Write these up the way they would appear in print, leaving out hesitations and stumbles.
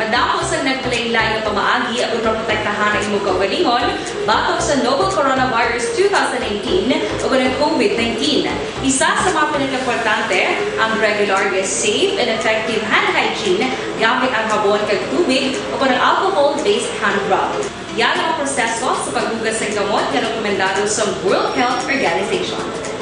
madamo sa nagpalaylay nga pamaagi aron maprotektahan ang imong kaugalingon batok sa novel coronavirus 2018 o ng COVID-19. Isa sa mga pinaka-importante ang regular, safe, and effective hand hygiene gamit ang habon kag tubig o ng alcohol-based hand rub. Yan ang proseso sa paghugas ng gamot na rekomendado sa World Health Organization.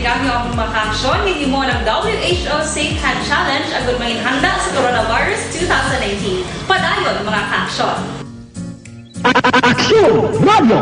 Ginagawa ang makaksyon hindi mo ng WHO Safe Hand Challenge agad may handa sa coronavirus 2019. Padayon mga kaksyon! Aksyon! Radio!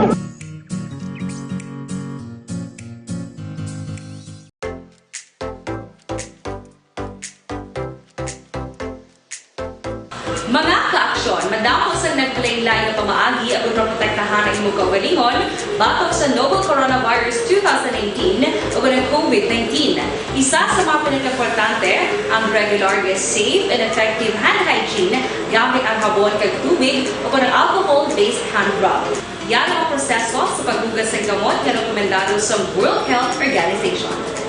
Mga kaaksyon, madamo sa nagpalaylay nga pamaagi aron maprotektahan ang imong kaugalingon batok sa novel coronavirus 2018 o ng COVID-19. Isa sa mga pinaka-importante ang regular, safe, and effective hand hygiene gamit ang habon kag tubig o ng alcohol-based hand rub. Yan ang proseso sa paghugas ng gamot na rekomendado sa World Health Organization.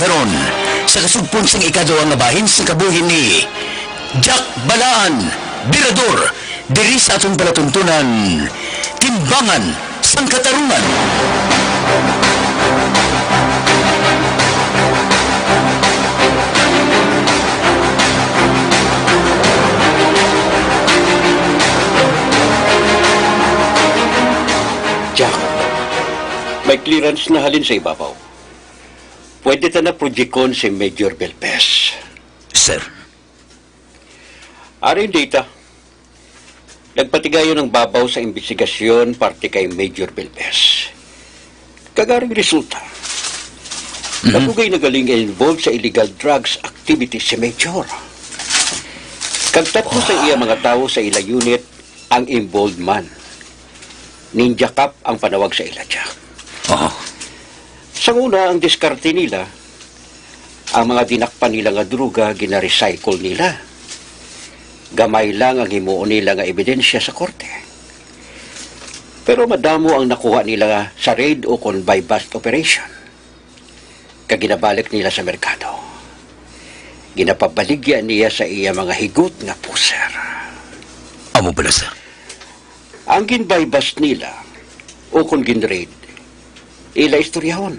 Karon sa kasugpon sing ikaduha nga bahin sa kabuhin ni Jack Balaan, Birador, diri sa atong palatuntunan, Timbangan sang Katarungan. Jack, may clearance na halin sa ibabaw. Pwede ta na projecon si Major Belpes. Sir. Aring data. Nagpatigayon ng babaw sa investigasyon parte kay Major Belbes. Kagaring resulta, nadugay na galing involved sa illegal drugs activities si Major. Kagtatlo sa iya mga tao sa ila unit ang involved man. Ninja Cup ang panawag sa ila, Jack. Oo. Sa una, ang diskarte nila, ang mga dinakpan nila nga druga, gina-recycle nila. Gamay lang ang himuon nila nga ebidensya sa korte. Pero madamo ang nakuha nila sa raid o kon by bust operation. Kaginabalik nila sa merkado. Ginapabaligya niya sa iya mga higot nga puser. Amo pala, sir. Ang gin-by bust nila o kon gin-raid, ila istoryahon.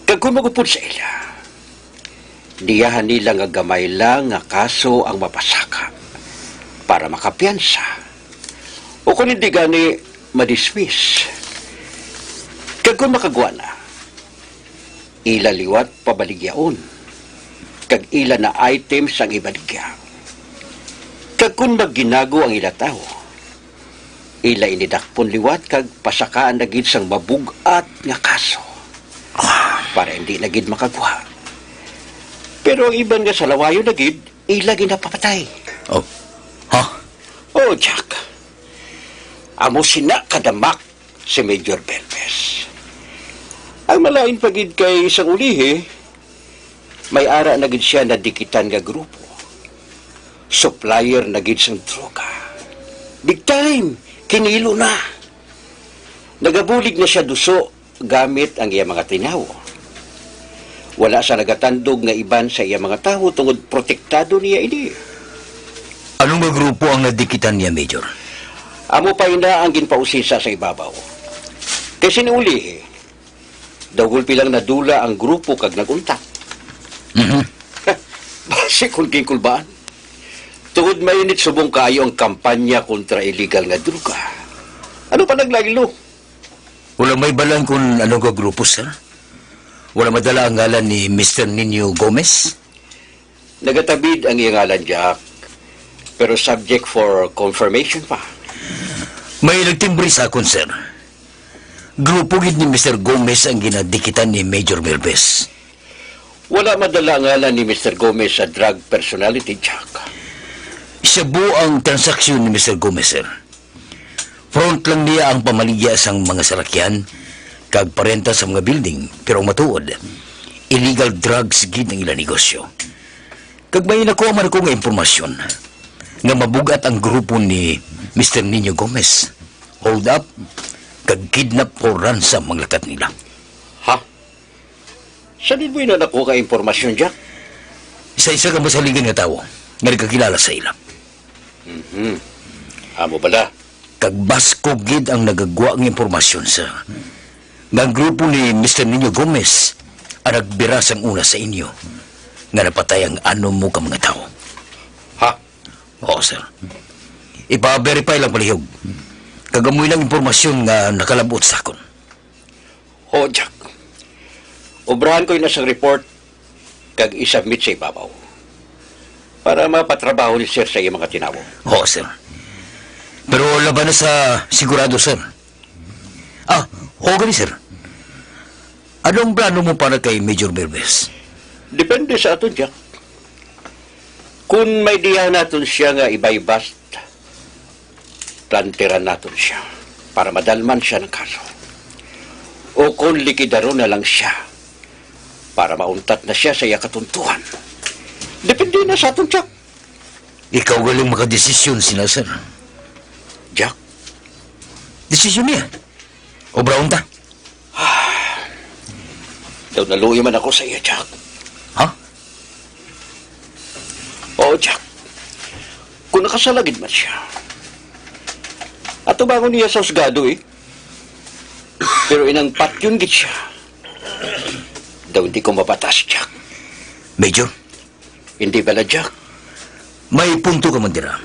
Kag kung magupod sa ila, diyahan nila nga gamay lang nga kaso ang mapasaka para makapiyansa. O kung hindi gani, madismiss. Kag kung makagwa na, ila liwat pabaligyaon. Kag ila na items ang ibaligya. Kag kung magginago ang ila tao, ila inidakpon liwat kag pasakaan na gid sang mabugat nga kaso. Para hindi na gid makagwa. Pero ang iban nga sa lawayo na gid, ila ginapapatay. Oh. Ha? Oh, Jack. Amo sina kadamak si Major Belbes. Ang malain pagid kay isang ulihi, may ara na gid siya na dikitan nga grupo. Supplier na gid sang droga. Big time, kinilo na. Nagabulig na siya duso gamit ang iya mga tinawo. Wala sa nagatandog nga iban sa iya mga tawo tungod protektado niya ini. Anong nga grupo ang nadikitan niya, Major? Amo pa ina ang ginpausisa sa ibabaw. Kay sinuuli, dawgol pilang nadula ang grupo kag naguntak. Mhm. Base kung kingkulbaan. Tungod mainit subong kayo ang kampanya kontra illegal nga druga. Ano pa naglagilo? Wala may balang kung anong nga grupo, sir? Wala madala ang ngalan ni Mr. Nino Gomez? Nagatabid ang iyang ngalan, Jack. Pero subject for confirmation pa. May nagtimbri sa akon, sir. Grupo gid ni Mr. Gomez ang ginadikitan ni Major Belbes. Wala madala ang ngalan ni Mr. Gomez sa drug personality, Jack. Siya buo ang transaksyon ni Mr. Gomez, sir. Front lang niya ang pamaligya sang mga sarakyan kag parenta sa mga building, pero matuod, illegal drugs gid ang ilang negosyo. Kag may nakuha man ako nga impormasyon nga mabugat ang grupo ni Mr. Nino Gomez. Hold up, kag kidnap o ransom ang lakat nila. Ha? Saan din mo yun na nakuha ka impormasyon, Jack? Isa-isa ka masaligan nga tao nga nagkakilala sa ila. Amo bala? Kag basko gid ang nagagwa ng impormasyon sa nga ang grupo ni Mr. Nino Gomez ang nagbira sang una sa inyo nga napatay ang ano mo ka mga tao. Ha? Oo, sir. Ipa-verify lang palihog. Kagamoy lang impormasyon nga nakalabot sa akon. Ho, Jack. Obrahan ko yung nasang report kag isubmit sa ibabaw para mapatrabaho ni sir sa iyong mga tinawo. Oo, sir. Pero laban na sa sigurado, sir. Oo, gani, sir. Anong plano mo para kay Major Belbes? Depende sa aton, Jack. Kung may diyan natin siya nga ibaybast, planteran natin siya para madalman siya ng kaso. O kung likidaro na lang siya para mauntat na siya sa iya katuntuhan. Depende na sa aton, Jack. Ikaw galing makadesisyon sila, sir. Jack, Desisyon niya. O brown ta? daw naluyo man ako sa iya, Jack. Ha? Oo, Jack. Kung nakasalagid man siya. Ato ba ako niya sa husgado, eh? Pero inang patyon git siya. Daw hindi ko mabatas, Jack. Major, Hindi pala, Jack. may punto ka man dira.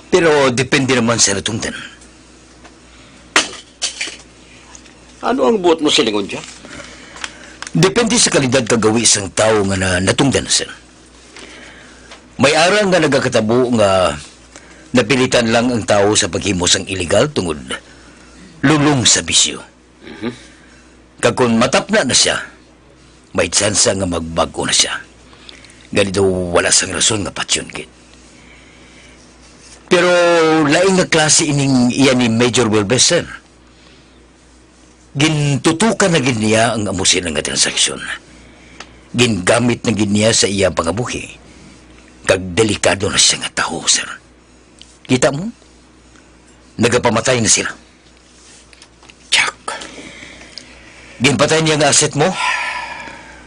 Pero depende naman sa natungtan. Ano ang buot mo silingon, Jack? Depende sa kalidad kagawi isang tao nga na natungdan, sir. May arang nga nagakatabo nga Napilitan lang ang tao sa paghimos ang illegal tungod lulong sa bisyo. Kag kung matapna na siya, may tsansa nga magbago na siya. Ganito wala sang rason nga patsyon kit. Pero laing nga klase ining iya ni Major Wilbeser. Gintutukan na gid niya ang amusin nga transaksyon. Gingamit na gid niya sa iyang pangabuhi. Kag delikado na siya nga taho, sir. Kita mo? Nagapamatay na sila. Jack, Ginpatay niya nga asset mo.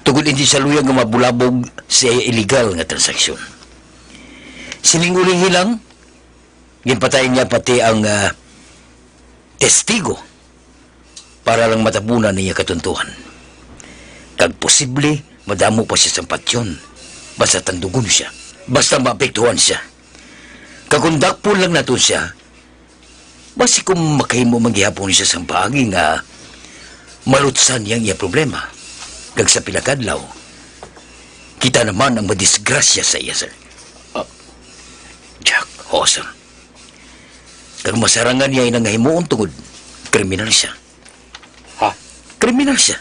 Tugod hindi sa luyag nga mabulabog sa illegal nga transaksyon. Siling-uling hilang, ginpatay niya pati ang testigo para lang matabunan niya katuntuhan. Kag posible, madamo pa siya sa patyon. Basta tandugon siya. Basta maapektuhan siya. Kag kung dakpon lang nato siya, basi kung makahimo maghihapon siya sa paagi nga malutsan niyang iya problema. Kag sa pilakadlaw, kita naman ang madisgrasya sa iya, sir. Jack, Oo, sir. Kag masarangan niya inang himuon tungod, kriminal siya. ha? Kriminal siya.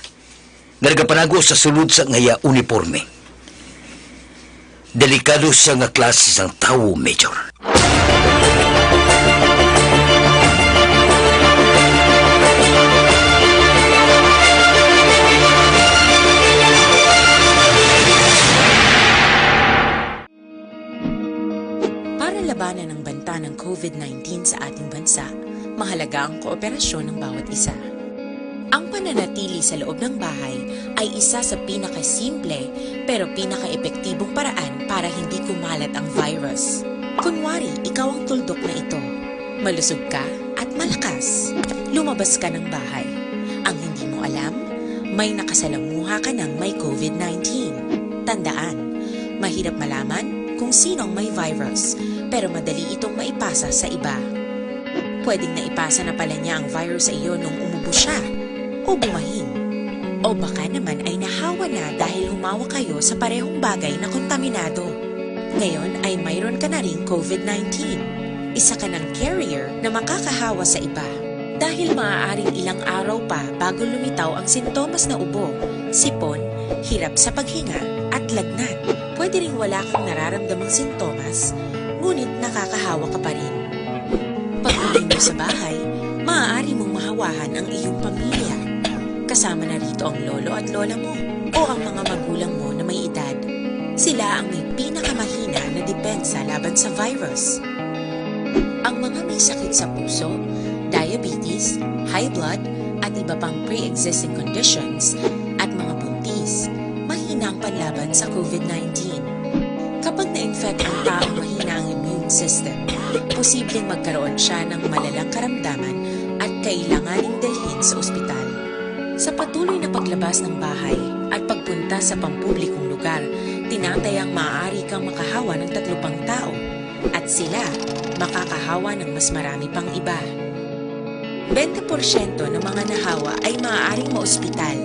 Nagapanago sa sulod sa ngaya uniforme. Delikado siya nga klase sang tao, Major. Para labanan ang banta ng COVID-19 sa ating bansa, mahalaga ang kooperasyon ng bawat isa. Ang pananatili sa loob ng bahay ay isa sa pinakasimple pero pinaka-epektibong paraan para hindi kumalat ang virus. Kunwari, ikaw ang tuldok na ito. Malusog ka at malakas. Lumabas ka ng bahay. Ang hindi mo alam, may nakasalamuha ka ng may COVID-19. Tandaan, mahirap malaman kung sino ang may virus, pero madali itong maipasa sa iba. Pwedeng naipasa na pala niya ang virus sa iyo nung umubo siya o bumahing. O baka naman ay nahawa na dahil humawa kayo sa parehong bagay na kontaminado. Ngayon ay mayroon ka na ring COVID-19. Isa ka ng carrier na makakahawa sa iba. Dahil maaaring ilang araw pa bago lumitaw ang sintomas na ubo, sipon, hirap sa paghinga at lagnat. Pwede ring wala kang nararamdamang sintomas, ngunit nakakahawa ka pa rin. Pag-uwi mo sa bahay, maaari mong mahawahan ang iyong pamilya. Kasama na rito ang lolo at lola mo o ang mga magulang mo na may edad. Sila ang may pinakamahina na depensa laban sa virus. Ang mga may sakit sa puso, diabetes, high blood, at iba pang pre-existing conditions at mga buntis, mahina ang panlaban sa COVID-19. Kapag na-infect ang taong mahina ang immune system, posibleng magkaroon siya ng malalang karamdaman at kailanganing dalhin sa ospital. Sa patuloy na paglabas ng bahay at pagpunta sa pampublikong lugar, tinatayang maaari kang makahawa ng 3 pang tao at sila makakahawa ng mas marami pang iba. 20% ng mga nahawa ay maaaring maospital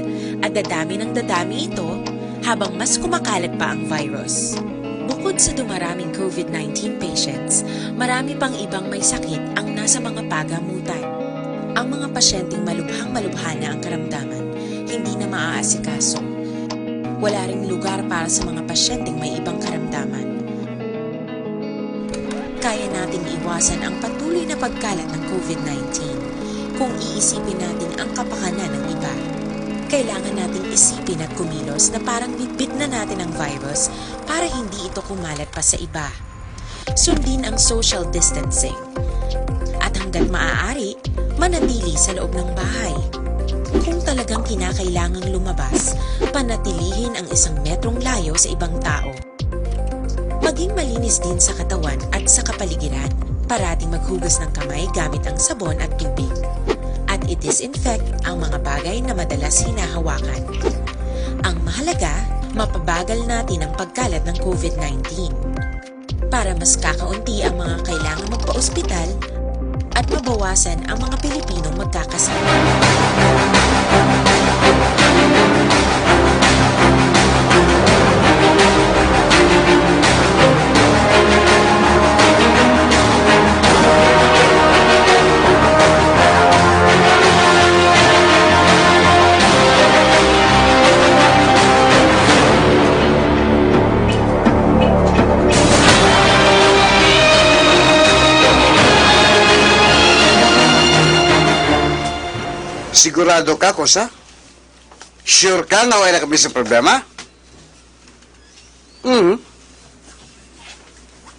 at dadami ng dadami ito habang mas kumakalat pa ang virus. Bukod sa dumaraming COVID-19 patients, marami pang ibang may sakit ang nasa mga pagamutan. Ang mga pasyenteng malubhang-malubha na ang karamdaman, hindi na maaasikaso. Wala ring lugar para sa mga pasyenteng may ibang karamdaman. Kaya nating iwasan ang patuloy na pagkalat ng COVID-19 kung iisipin natin ang kapakanan ng iba. Kailangan nating isipin at kumilos na parang bitbit na natin ang virus para hindi ito kumalat pa sa iba. Sundin ang social distancing. At hanggat maaari, manatili sa loob ng bahay. Kung talagang kinakailangang lumabas, panatilihin ang 1 metrong layo sa ibang tao. Maging malinis din sa katawan at sa kapaligiran. Parating maghugas ng kamay gamit ang sabon at tubig. At i-disinfect ang mga bagay na madalas hinahawakan. Ang mahalaga, mapabagal natin ang pagkalat ng COVID-19. Para mas kakaunti ang mga kailangang magpa-ospital at mabawasan ang mga Pilipinong magkakasama. Sigurado ka, Kosa? Sure ka na wala kami sa problema? Hmm.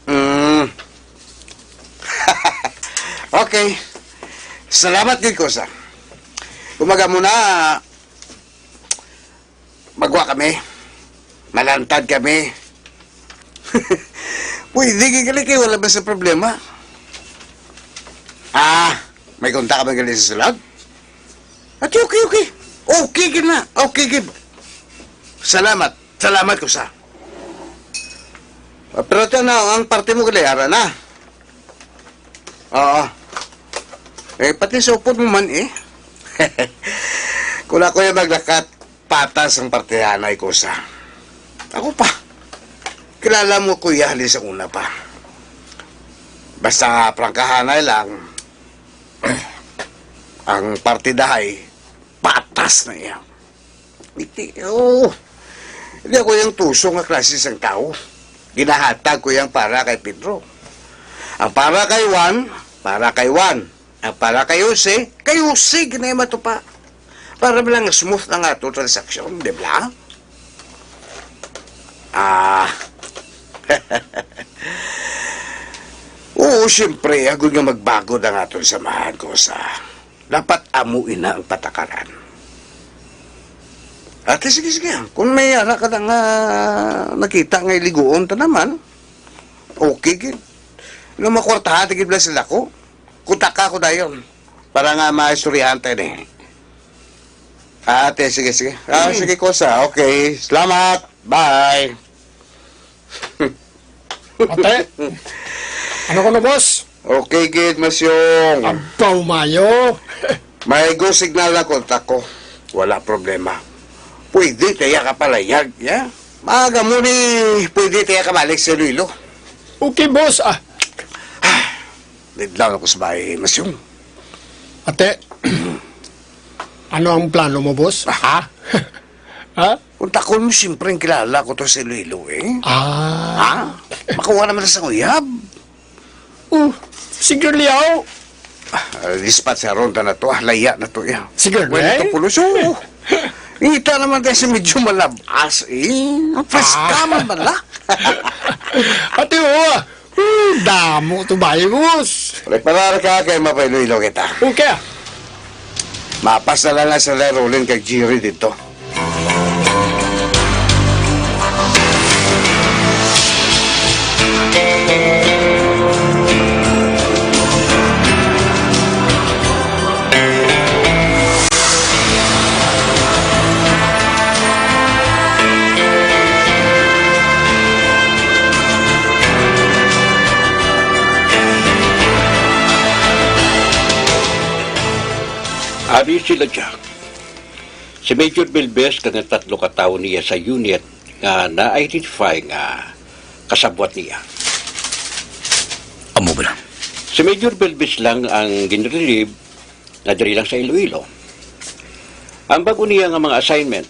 Hmm. Okay. Salamat din, Kosa. Umaga muna, magwa kami. Malantad kami. Pwede gigali kayo, wala ba sa problema? May kontak ka ba gali sa sulag? Ati, okay. Okay, gina. Okay, gina. Salamat. Salamat, Kosa. Pero ito na, ang parte mo galayara na. Oo. Pati sa upod mo man Kula ko yung maglakat, patas ang partihanay ko sa. Ako pa. Kilala mo kuya halin sa una pa. Basta prangkahanay lang, ang partidahay, patas na yan. Hindi ako yung tuso nga klase ng tao. Ginahatag ko yung para kay Pedro. Ang para kay Juan, para kay Juan. Ang para kay Jose, ginayama to pa. Para lang smooth na nga ito transaksyon, di ba? Oo, siyempre, ako nga magbago na nga ito sa samahan ko sa dapat amuin na ang patakaran. Ate, sige. Kung may ara ka na nga nakita nga iliguon ta naman, okay, gid. Nung makwartahan, tigil na sila ko. Kutaka ko na yun. Para nga maistoryahan tayo na Ate, sige. Sige, Kosa. Okay. Salamat. Bye. Ate, ano ko na, boss? Okay, gid, Masyong. Abaw, Mayo. May go signal na kontak ko. Wala problema. Pwede, kaya ka palayag. Yeah? Maaga mo ni, pwede kaya ka balik sa Iloilo. Okay, boss. Nidlang ako sa bahay, Masyong. Ate, ano ang plano mo, boss? Ha? Kung takon mo, siyempre, kilala ko to sa Iloilo, Ha? Makuha naman sa uyab. Sige, Liao. Dispat sa ronda na to, laya na to, Sige, Wala eh? to pulos, Ngita naman tayo sa medyo malabas, Paskaman ba la? Ate, damo to bayo, boss. Preparar ka kay mapailuilo kita. Okay. Mapas na lang sa lerolin kay Jerry dito. Abi sila Jack. Si Major Belbes kang tatlo ka tao niya sa unit nga na-identify nga kasabwat niya. Amo ba na? Si Major Belbes lang ang ginrelieve na diri lang sa Iloilo. Ang bago niya nga mga assignment.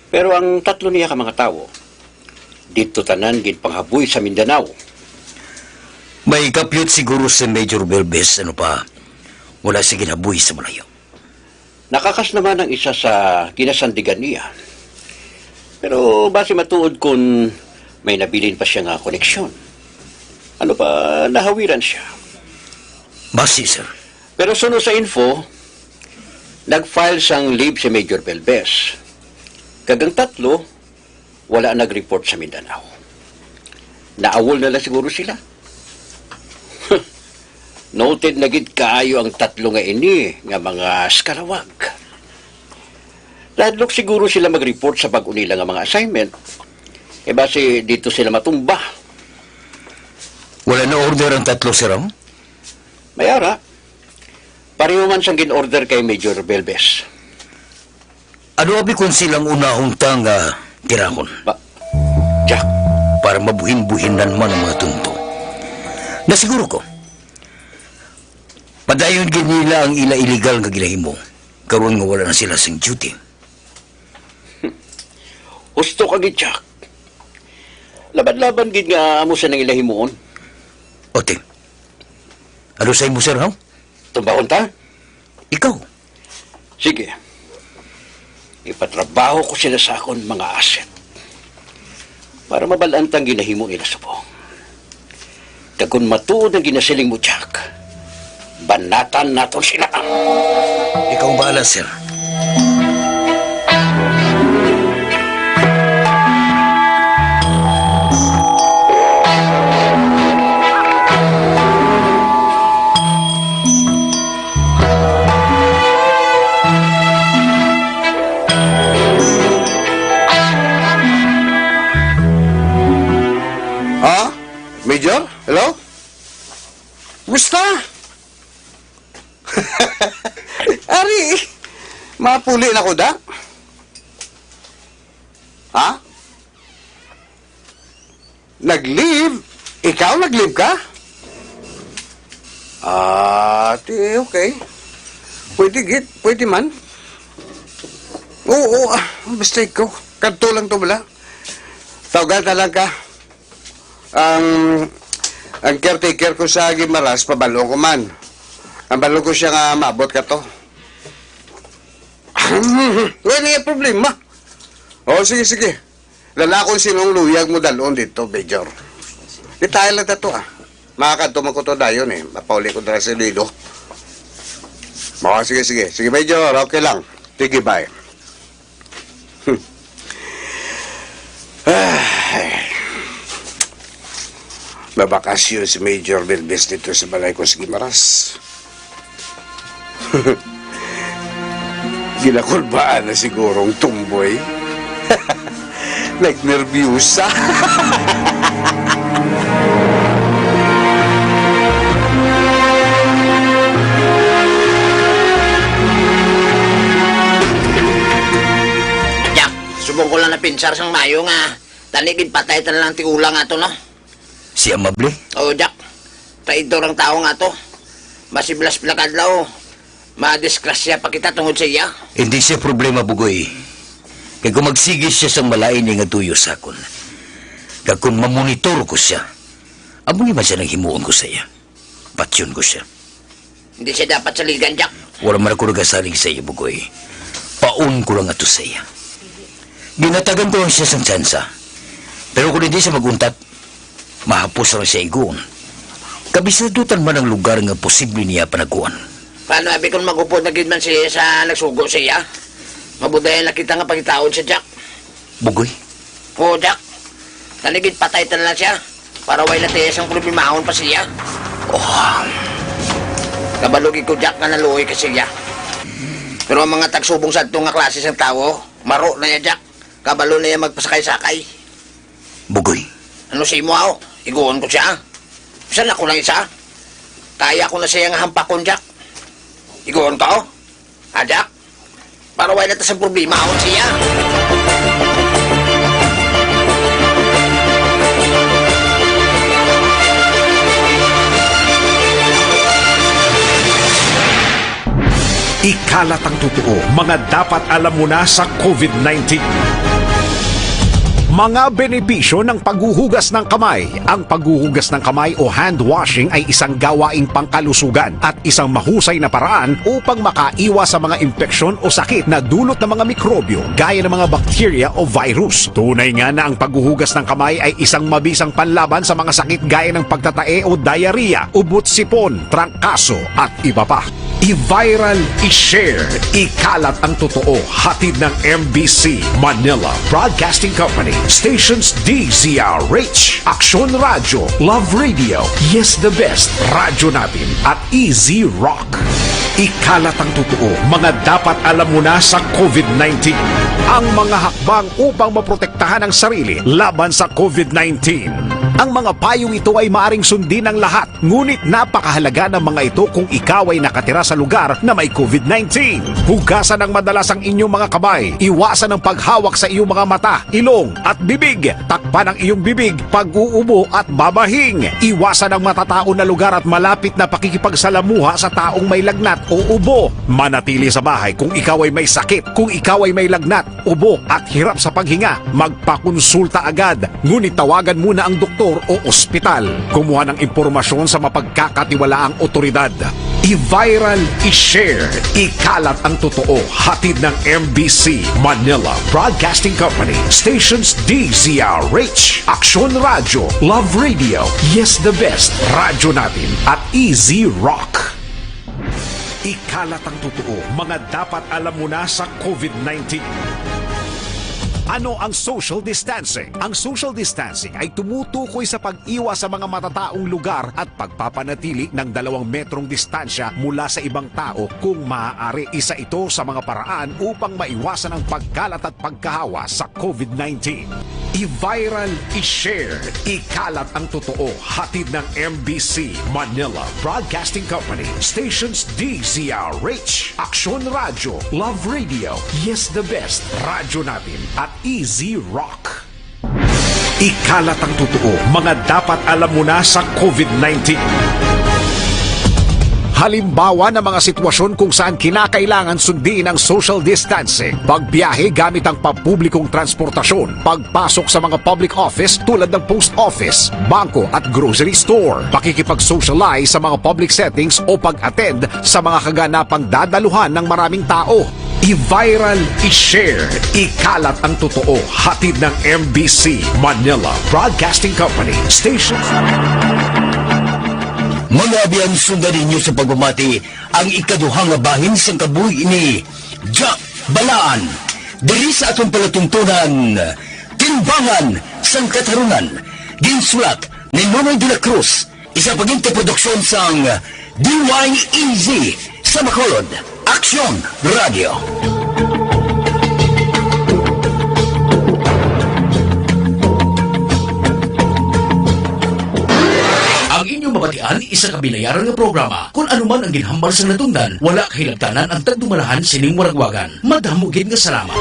Pero ang tatlo niya ka mga tao, dito tanan gid panghaboy sa Mindanao. May kapyot siguro si Major Belbes, ano pa, wala si ginabuhi sa malayo. Nakakas naman ang isa sa ginasandigan niya. Pero base matuod kung may nabilin pa siya nga koneksyon. Ano pa, nahawiran siya. Basi, sir. Pero sunod sa info, nag-file siyang leave si Major Belbes. Kagang tatlo, wala nag-report sa Mindanao. Naawol na lang siguro sila. Noted na gid kaayo ang tatlo nga ini nga mga skalawag. Ladlok siguro sila mag-report sa bag-o nila nga mga assignment. Base dito sila matumba. Wala na order ang tatlo, sir, ang? Mayara, pareho man siyang gin-order kay Major Belbes. Ano abi kung silang unahong tanga tirahon? Jack, Para mabuhin-buhinan man ang mga tunto. Nasiguro ko, padayon gid nila ang ila-illegal nga ginahimo. Karon nga wala na sila sing duty. husto ka gid, Jack. Laban-laban gid nga amo sa nang ilahimuon. Ote, ano sa imo, sir, ha? Tumbahon ta? Ikaw, Sige. Ipatrabaho ko sila sa akon mga asset para mabalaan tang ginahimo nila subong. Kung matuod ang ginasiling mo, Jack, banatan naton sila. Ikaw ang bahala, sir. Ha? Major? Hello? Musta? Ari, mapuli na ko da? Ha? Nag-leave? Ikaw nag-leave ka? Okay. Pwede man. Oo, mistake ko. Kanto lang to bala. Tawagan na lang ka. Ang caretaker ko sa Gimaras, pabalo ko man. Ang balo ko siya nga maabot ka to. Wala nga problema. Sige. Lalakon sinong luyag mo dalon dito, Major. Di tayo lang dato Makakantuma ko to dayon Mapauli ko na si Lido. Sige. Sige, Major. Okay lang. Sige, bye. Babakasyon si Major Belbes dito sa balay ko sa Gimaras. Ginakulbaan na sigurong tumboy. Nag-nervyusa. Jack, subong ko lang na pinsar sang mayo nga. Tanigid patay ta na lang ti ulang ato, no? Si Amable? Oo, Jack. Traidor ang tao nga to. Masiblas plakadlaw. Madiskrasya pa kita tungod sa iya. Hindi siya problema, Bugoy. Kaya kung magsigis siya sa malain niya nga tuyo sa akon, kaya kung mamonitor ko siya, amoy man siya nang himuon ko sa iya. Patsyon ko siya. Hindi siya dapat saligan, Jack. Wala man ako nagasalig sa iya, Bugoy. Paun ko lang ato sa iya. Ginatagan ko lang siya sa tsansa. Pero kung hindi siya maguntat, mahapos lang siya igoon. Kabisadutan man ang lugar nga posible niya panaguan. Paano abi kung magupod na gid man siya sa nagsugo sa iya? Mabudayan na kita nga pagitaon siya, Jack. Bugoy? Oo, Jack. Tanigid patay ta na lang siya. Para way latiyas ang problemahon pa siya. Kabalugin ko, Jack, na naluoy ka siya. Pero ang mga tagsubong sa itong nga klase ng tao, maro na niya, Jack. Kabalo na niya magpasakay-sakay. Bugoy? Ano si mo ako? Iguon ko siya. Saan ako lang isa? Kaya ko na siya nga hampakon, Jack. Iguon ka, oh. Ha, Jack? Para wala na sa problema ako siya. Ikalat ang totoo, mga dapat alam mo na sa COVID-19. Mga benepisyo ng paghuhugas ng kamay. Ang paghuhugas ng kamay o hand washing ay isang gawaing pangkalusugan at isang mahusay na paraan upang makaiwas sa mga impeksyon o sakit na dulot ng mga mikrobyo gaya ng mga bakterya o virus. Tunay nga na ang paghuhugas ng kamay ay isang mabisang panlaban sa mga sakit gaya ng pagtatae o diarrhea, ubot-sipon, trangkaso at iba pa. I-viral, i-share, ikalat ang totoo. Hatid ng MBC Manila Broadcasting Company, stations DZRH, Action Radio, Love Radio, Yes the Best, Radyo Natin at Easy Rock. Ikalat ang totoo, mga dapat alam mo na sa COVID-19. Ang mga hakbang upang maprotektahan ang sarili laban sa COVID-19. Ang mga payong ito ay maaring sundin ng lahat, ngunit napakahalaga ng mga ito kung ikaw ay nakatira sa lugar na may COVID-19. Hugasan ng madalas ang inyong mga kamay, iwasan ang paghawak sa iyong mga mata, ilong at bibig, takpan ang iyong bibig, pag-uubo at babahing, iwasan ang matatao na lugar at malapit na pakikipagsalamuha sa taong may lagnat o ubo. Manatili sa bahay kung ikaw ay may sakit, kung ikaw ay may lagnat, ubo at hirap sa paghinga, magpakonsulta agad, ngunit tawagan muna ang doktor o ospital. Kumuha ng impormasyon sa mapagkakatiwalaang otoridad. I-viral, i-share, ikalat ang totoo. Hatid ng MBC Manila Broadcasting Company. Stations DZRH, Aksyon Radio, Love Radio, Yes the Best, Radyo Natin at Easy Rock. Ikalat ang totoo, mga dapat alam mo na sa COVID-19. Ano ang social distancing? Ang social distancing ay tumutukoy sa pag-iwas sa mga matataong lugar at pagpapanatili ng 2 metrong distansya mula sa ibang tao kung maaari. Isa ito sa mga paraan upang maiwasan ang pagkalat at pagkahawa sa COVID-19. I-viral, i-share, ikalat ang totoo. Hatid ng MBC Manila Broadcasting Company. Stations DZRH, Aksyon Radio, Love Radio, Yes the Best, Radyo Natin at Easy Rock. Ikalat ang totoo, mga dapat alam mo na sa COVID-19. Halimbawa ng mga sitwasyon kung saan kinakailangan sundin ang social distancing, pagbiyahe gamit ang pampublikong transportasyon, pagpasok sa mga public office tulad ng post office, bangko at grocery store, pakikipag-socialize sa mga public settings o pag-attend sa mga kaganapang dadaluhan ng maraming tao. I-viral, i-share, ikalat ang totoo. Hatid ng MBC Manila Broadcasting Company. Station. Mga abiyan, sundan ninyo sa pagbamati ang ikaduhang nga bahin sa kabuhi ni Jack Balaan. Diri sa atong palatuntunan, Timbangan sang Katarunan. Ginsulat ni Nonoy de la Cruz, isa paginti produksyon sang DYEZ sa Bacolod. Aksyon Radio. Ang inyong mabatian, isa kabilayaran nga programa. Kung anuman ang ginhambal sa natundan, wala kahilabtanan ang tagdumalahan sining waragwagan. Madamugin nga salamat.